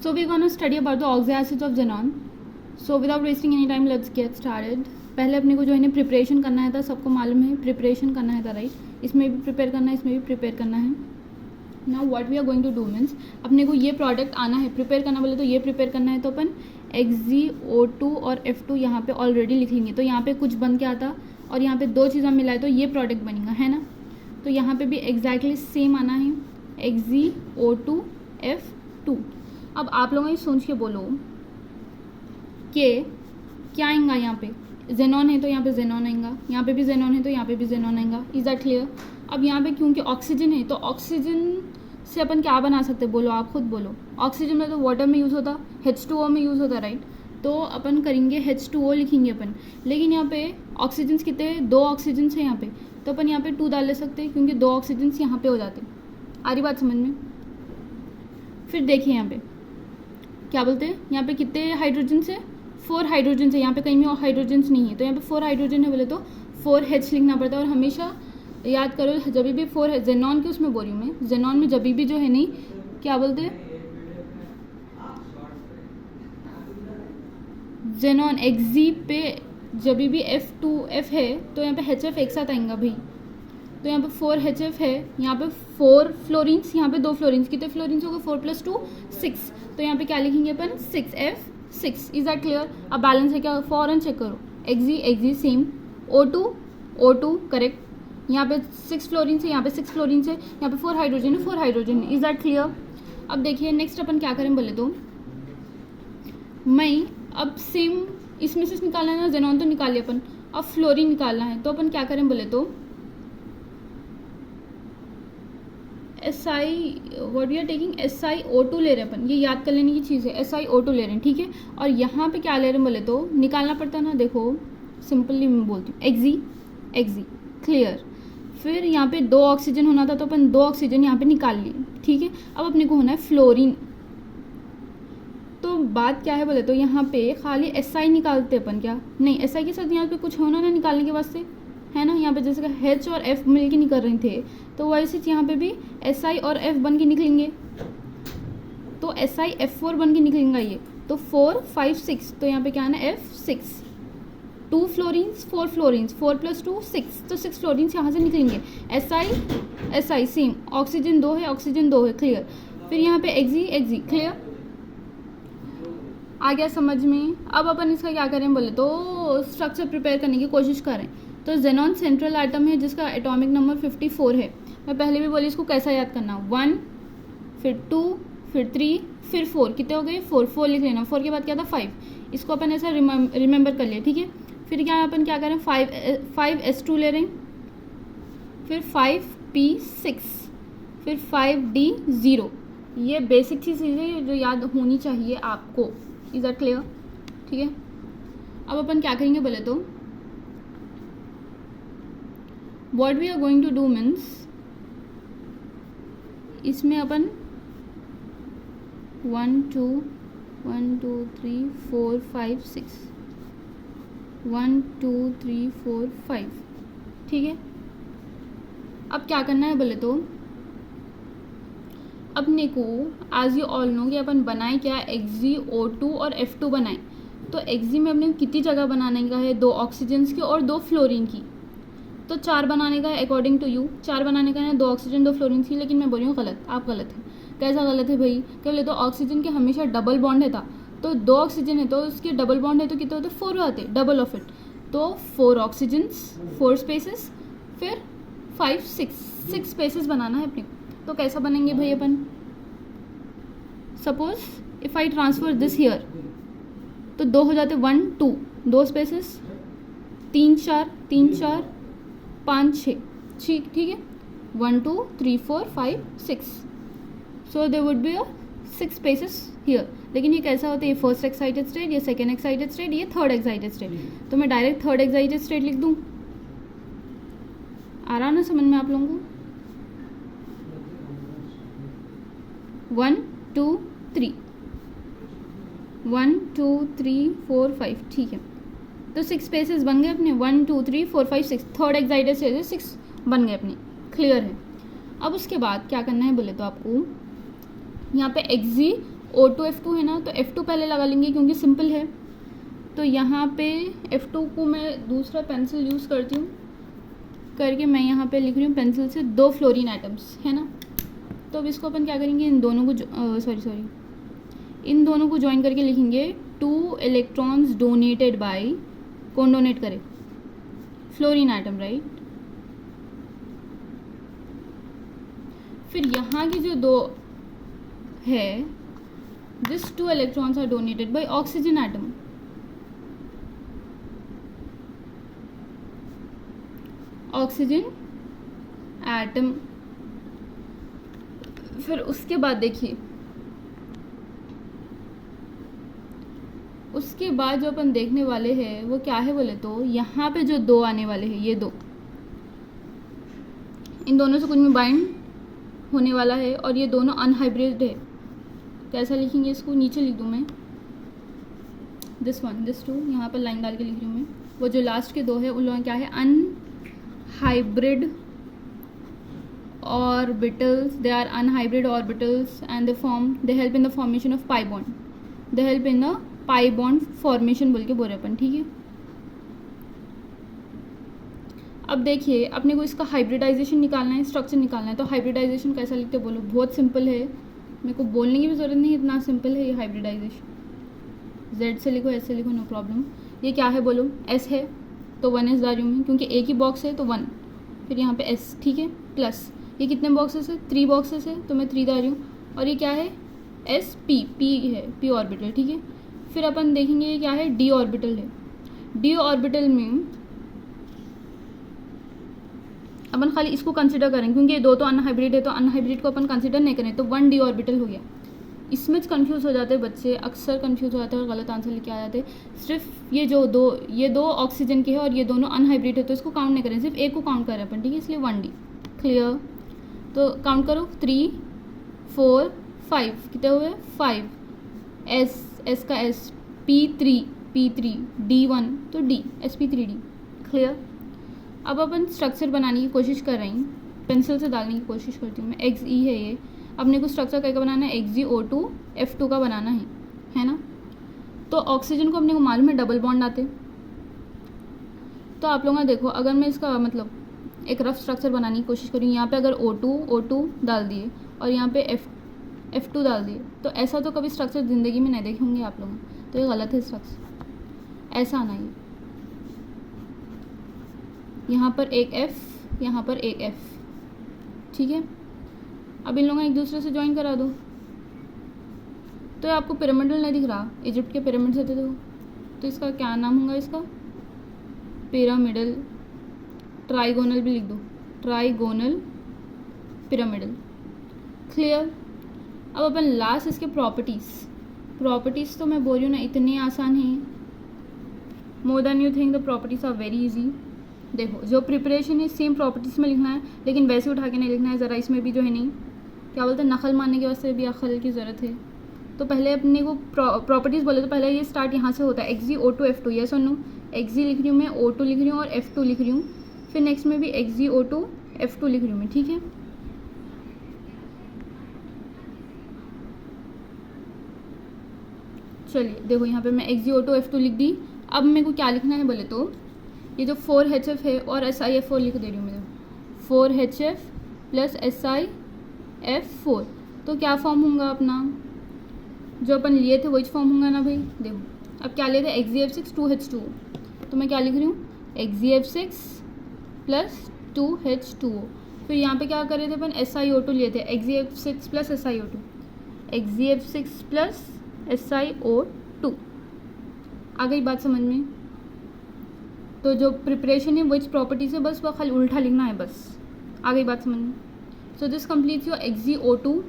So we're going to study about the oxalic acids of xenon. So without wasting any time, let's get started. पहले अपने को जो है preparation करना है था, सबको मालूम है प्रिपरेशन करना है था, राइट। इसमें भी प्रिपेयर करना है, इसमें भी प्रिपेयर करना है। Now what we are going to do means अपने को ये प्रोडक्ट आना है, प्रिपेयर करना बोले तो ये प्रिपेयर करना है, तो अपन XgO2 और F2 यहाँ पे ऑलरेडी लिख लेंगे। तो यहाँ पे कुछ बन के आता और यहाँ पे दो चीज़ें मिलाए तो ये प्रोडक्ट बनेगा, है ना। तो यहाँ पे भी एग्जैक्टली सेम आना है, XgO2 F2। अब आप लोग ये सोच के बोलो कि क्या आएगा, यहाँ पे जेनॉन है तो यहाँ पे जेनॉन आएगा, यहाँ पे भी जेनॉन है तो यहाँ पे भी जेनॉन आएगा। Is that clear. अब यहाँ पे क्योंकि ऑक्सीजन है तो ऑक्सीजन से अपन क्या बना सकते हैं, बोलो आप खुद बोलो। ऑक्सीजन में तो वाटर में यूज़ होता, H2O में यूज़ होता, राइट। तो अपन करेंगे H2O लिखेंगे अपन, लेकिन यहाँ पे ऑक्सीजन कितने हैं, दो ऑक्सीजन है यहाँ पे, तो अपन यहाँ पे 2 डाल ले सकते हैं क्योंकि 2 ऑक्सीजन यहाँ पे हो जाते। आ रही बात समझ में। फिर देखिए यहाँ पे क्या बोलते हैं, यहाँ पे कितने हाइड्रोजन है, 4 हाइड्रोजन है। यहाँ पे कहीं भी हाइड्रोजन नहीं है, तो यहाँ पे 4 हाइड्रोजन है बोले तो 4H लिखना पड़ता है। और हमेशा याद करो जब भी 4 है जेनॉन के उसमें बोल रही हूँ मैं, जेनॉन में जब भी जो है नहीं क्या बोलते हैं, जेनॉन एक्जी पे जब भी F2F है तो यहाँ पे HF एक साथ आएगा भाई। तो यहाँ पे 4HF है, यहाँ पे 4 फ्लोरीन्स, यहाँ पे 2 फ्लोरीन्स, कितने फ्लोरीन्स हो गए, 4 + 2 6। तो यहाँ पे क्या लिखेंगे अपन, 6F6। Is that clear. अब बैलेंस है क्या, फॉरन चेक करो, एक्जी सेम, O2 करेक्ट। यहाँ पे 6 फ्लोरीन्स है, यहाँ पे 6 फ्लोरीन्स है, यहाँ पे 4 हाइड्रोजन है, 4 हाइड्रोजन है। Is that clear. अब देखिए नेक्स्ट अपन क्या करें बोले तो, मैं अब सेम इसमें से निकालना है ना, जेनॉन तो निकाल लिया अपन, अब फ्लोरीन निकालना है। तो अपन क्या करें बोले तो what we are taking SiO2 ले रहे हैं अपन, ये याद कर लेने की चीज़ है, SiO2 ले रहे हैं, ठीक है। और यहाँ पे क्या ले रहे हैं बोले तो निकालना पड़ता है ना, देखो सिंपली मैं बोलती हूँ, एक्जी क्लियर। फिर यहाँ पे 2 ऑक्सीजन होना था तो अपन 2 ऑक्सीजन यहाँ पे निकाल लिए, ठीक है। अब अपने को होना है फ्लोरीन। तो बात क्या है बोले तो यहाँ पे खाली SI निकालते अपन, क्या नहीं, SI के साथ यहाँ पे कुछ होना ना निकालने के वास्ते, है ना। यहाँ पे जैसे H और F मिल के निकल रहे थे, तो वैसे यहाँ पे भी SI और F बन के निकलेंगे, तो SiF4 बन के निकलेंगे ये। तो 4 5 6, तो यहाँ पे क्या आना है F6। 2 फ्लोरीन्स 4 फ्लोरीन्स, 4 + 2 6, तो 6 फ्लोरीन्स यहाँ से निकलेंगे। SI सेम, ऑक्सीजन 2 है, ऑक्सीजन 2 है, क्लियर। फिर यहाँ पे एक्जी क्लियर, आ गया समझ में। अब अपन इसका क्या करें बोले तो स्ट्रक्चर प्रिपेयर करने की कोशिश करें। तो जेनॉन सेंट्रल एटम है जिसका एटॉमिक नंबर 54 है। मैं पहले भी बोली इसको कैसा याद करना, 1 फिर 2 फिर 3 फिर 4, कितने हो गए 4 लिख लेना। 4 के बाद क्या था 5, इसको अपन ऐसा रिमेंबर कर लिया, ठीक है। फिर क्या अपन क्या करें, 5S2 ले रहे हैं, फिर 5P6, फिर 5D0। ये बेसिक चीज़ है जो याद होनी चाहिए आपको। इज दैट क्लियर, ठीक है। अब अपन क्या करेंगे बोले तो what we are going to do means इसमें अपन 1 2 3 4 5 6 1 2 3 4 5, ठीक है। अब क्या करना है बोले तो अपने को एज यू ऑल नो कि अपन बनाए क्या, XgO2 और F2 बनाए। तो एक्जी में अपने कितनी जगह बनाने का है, 2 ऑक्सीजन्स की और 2 फ्लोरीन की। तो 4 बनाने का है अकॉर्डिंग टू यू, 4 बनाने का है, 2 ऑक्सीजन 2 फ्लोरीन की। लेकिन मैं बोल रही हूँ गलत, आप गलत है। कैसा गलत है भाई, क्या बोले तो ऑक्सीजन के हमेशा डबल बॉन्ड है था, तो 2 ऑक्सीजन है तो उसके डबल बॉन्ड है तो कितने होते, 4 आते, डबल ऑफ इट। तो 4 ऑक्सीजन्स 4 स्पेसेस, फिर 5 6 स्पेसेस बनाना है अपने को। तो कैसा बनेंगे भाई अपन, suppose if I transfer this here, तो 2 हो जाते, 1 2 2 स्पेसेस, 3 4 5 6, ठीक है। 1 2 3 4 5 6, so there would be 6 spaces here. लेकिन ये कैसा होता है, ये फर्स्ट एक्साइटेड स्टेट, ये सेकेंड एक्साइटेड स्टेट, ये थर्ड एक्साइटेड स्टेट। तो मैं डायरेक्ट थर्ड एक्साइटेड स्टेट लिख दूँ, आ रहा ना समझ में आप लोगों को। 1 2 3 1 2 3 4 5, ठीक है। तो 6 स्पेसेस बन गए अपने, 1 2 3 4 5 6, थर्ड एक्साइटेड स्टेज 6 बन गए अपने, क्लियर है। अब उसके बाद क्या करना है बोले तो आपको यहाँ पे O2F2 है ना, तो F2 पहले लगा लेंगे क्योंकि सिंपल है। तो यहाँ पे F2 को मैं दूसरा पेंसिल यूज़ करती हूँ, करके मैं यहाँ पे लिख रही हूँ पेंसिल से 2 फ्लोरीन एटम्स, है ना। तो अब इसको अपन क्या करेंगे, इन दोनों को इन दोनों को ज्वाइन करके लिखेंगे 2 इलेक्ट्रॉन्स डोनेटेड बाय, कौन डोनेट करे, फ्लोरीन एटम, राइट। फिर यहाँ की जो 2 है, this 2 electrons are donated by oxygen atom. Oxygen atom. फिर उसके बाद देखिए, उसके बाद जो अपन देखने वाले हैं वो क्या है बोले तो, यहाँ पे जो 2 आने वाले हैं, ये 2, इन दोनों से कुछ में बाइंड होने वाला है और ये दोनों अनहाइब्रिड है। कैसा लिखेंगे इसको, नीचे लिख दूँ मैं, दिस 1 दिस 2, यहाँ पर लाइन डाल के लिख रही हूँ मैं। वो जो लास्ट के 2 है उन लोगों क्या है, unhybrid orbitals, they are unhybrid orbitals and they help in the formation of pi bond, they help in the pi bond formation बोल के बोल रहे अपन, ठीक है। अब देखिए अपने को इसका हाइब्रिडाइजेशन निकालना है, स्ट्रक्चर निकालना है। तो हाइब्रिडाइजेशन कैसा लिखते बोलो, बहुत सिंपल है, मेरे को बोलने की भी ज़रूरत नहीं, इतना सिंपल है ये हाइब्रिडाइजेशन। Z से लिखो, S से लिखो, नो प्रॉब्लम। ये क्या है बोलो, S है तो 1s ला रही हूँ मैं, क्योंकि एक ही बॉक्स है तो 1, फिर यहाँ पे S, ठीक है, प्लस ये कितने बॉक्सेस है, 3 बॉक्सेस है तो मैं 3 ला रही हूँ। और ये क्या है, SP, P है, P ऑर्बिटल, ठीक है। फिर अपन देखेंगे ये क्या है, D ऑर्बिटल है। D ऑर्बिटल में अपन खाली इसको कंसिडर करें, क्योंकि ये 2 तो अनहाइब्रिड है, तो अनहाइब्रिड को अपन कंसिडर नहीं करें, तो 1D ऑर्बिटल हो गया। इसमें कंफ्यूज हो जाते हैं बच्चे, अक्सर कंफ्यूज हो जाते हैं और गलत आंसर लेके आ जाते हैं। सिर्फ ये दो ऑक्सीजन के हैं और ये दोनों अनहाइब्रिड है, तो इसको काउंट नहीं करें, सिर्फ एक को काउंट करें अपन, ठीक है, इसलिए 1D। क्लियर, तो काउंट करो, 3 4 5, कितने हुए, 5, S का S, P3 D1 तो D, sp3d। क्लियर। अब अपन स्ट्रक्चर बनाने की कोशिश कर रही हूँ, पेंसिल से डालने की कोशिश करती हूँ मैं। Xe है ये, अपने को स्ट्रक्चर क्या बनाना है, XgO2F2 का बनाना है ना। तो ऑक्सीजन को अपने को मालूम है डबल बॉन्ड आते, तो आप लोग ना देखो, अगर मैं इसका मतलब एक रफ स्ट्रक्चर बनाने की कोशिश करूँ, यहाँ पे अगर O2 डाल दिए और यहाँ पे F2 डाल दिए, तो ऐसा तो कभी स्ट्रक्चर ज़िंदगी में नहीं देखे होंगे आप लोग, तो ये गलत है स्ट्रक्चर, ऐसा आना है। यहाँ पर एक F, यहाँ पर एक F, ठीक है। अब इन लोगों एक दूसरे से ज्वाइन करा दो, तो आपको पिरामिडल नहीं दिख रहा, इजिप्ट के पिरामिड से थे तो इसका क्या नाम होगा, इसका पिरामिडल, ट्राइगोनल भी लिख दो, ट्राइगोनल पिरामिडल। क्लियर। अब अपन लास्ट इसके प्रॉपर्टीज़ तो मैं बोल रही हूँ ना, इतनी आसान है, more than you think, the properties are very easy. देखो जो प्रिपरेशन है सेम प्रॉपर्टीज़ में लिखना है, लेकिन वैसे उठा के नहीं लिखना है, ज़रा इसमें भी जो है नहीं, क्या बोलते हैं, नकल मारने के वास्ते भी अकल की ज़रूरत है। तो पहले अपने को प्रॉपर्टीज़ बोले तो पहले ये स्टार्ट यहाँ से होता है, XgO2F2, यस और नो। Xg लिख रही हूँ मैं, O2 लिख रही हूँ और F2 लिख रही हूँ, फिर नेक्स्ट में भी XgO2F2 लिख रही हूँ मैं, ठीक है। चलिए देखो यहाँ पे मैं XgO2F2 लिख दी। अब मेरे को क्या लिखना है बोले तो, ये जो 4HF है और SiF4 लिख दे रही हूँ मैं, 4HF प्लस SiF4, तो क्या फॉर्म होगा अपना, जो अपन लिए थे वही फॉर्म होगा ना भाई। देखो अब क्या लिए थे, XgF6 2H2O, तो मैं क्या लिख रही हूँ, XgF6 प्लस 2H2O। फिर यहाँ पे क्या कर रहे थे अपन, SiO2 लिए थे, XgF6 plus SiO2, XgF6 plus SiO2। आ गई बात समझ में। तो जो प्रिपरेशन है विच प्रॉपर्टीज है, बस वो खाली उल्टा लिखना है, बस आ गई बात समझ में। So this completes your XgO2